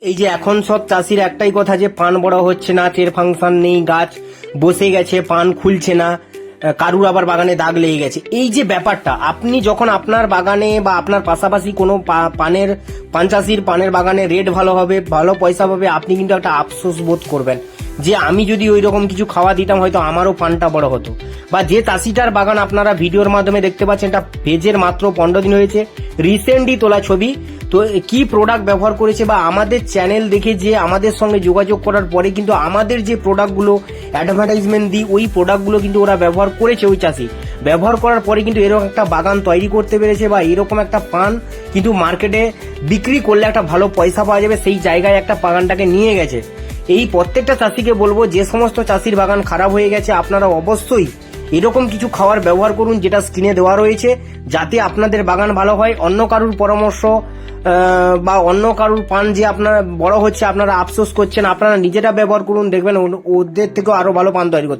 এই যে এখন সব চাষির একটাই কথা যে পান বড় হচ্ছে না, টের ফাংশন নেই, গাছ বসে গেছে, পান খুলছে না, কারুর আবার বাগানে দাগ লেগে গেছে। এই যে ব্যাপারটা, আপনি যখন আপনার বাগানে বা আপনার পাশাপাশি কোনো পান চাষির পানের বাগানে রেট ভালো হবে, ভালো পয়সা পাবে, আপনি কিন্তু একটা আফসোস বোধ করবেন যে আমি যদি ওই রকম কিছু খাওয়া দিতাম হয়তো আমারও পানটা বড় হতো। বা যে চাষিটার বাগান আপনারা ভিডিওর মাধ্যমে দেখতে পাচ্ছেন, এটা ভেজের মাত্র 15 দিন হয়েছে, রিসেন্টলি তোলা ছবি। তো কি প্রোডাক্ট ব্যবহার করেছে বা আমাদের চ্যানেল দেখে যে আমাদের সঙ্গে যোগাযোগ করার পরে কিন্তু আমাদের যে প্রোডাক্টগুলো অ্যাডভার্টাইজমেন্ট দিই, ওই প্রোডাক্টগুলো কিন্তু ওরা ব্যবহার করেছে। ওই চাষি ব্যবহার করার পরে কিন্তু এরকম একটা বাগান তৈরি করতে পেরেছে বা এরকম একটা পান কিন্তু মার্কেটে বিক্রি করলে একটা ভালো পয়সা পাওয়া যাবে, সেই জায়গায় একটা বাগানটাকে নিয়ে গেছে। এই প্রত্যেকটা চাষিকে বলবো, যে সমস্ত চাষির বাগান খারাপ হয়ে গেছে, আপনারা অবশ্যই এরকম কিছু খাবার ব্যবহার করুন যেটা স্ক্রিনে দেওয়া রয়েছে, যাতে আপনাদের বাগান ভালো হয়। অন্য কারুর পরামর্শ বা অন্য কারুর পান যে আপনার বড় হচ্ছে আপনারা আফসোস করছেন, আপনারা নিজেরা ব্যবহার করুন, দেখবেন ওদের থেকেও আরো ভালো পান তৈরি করতে।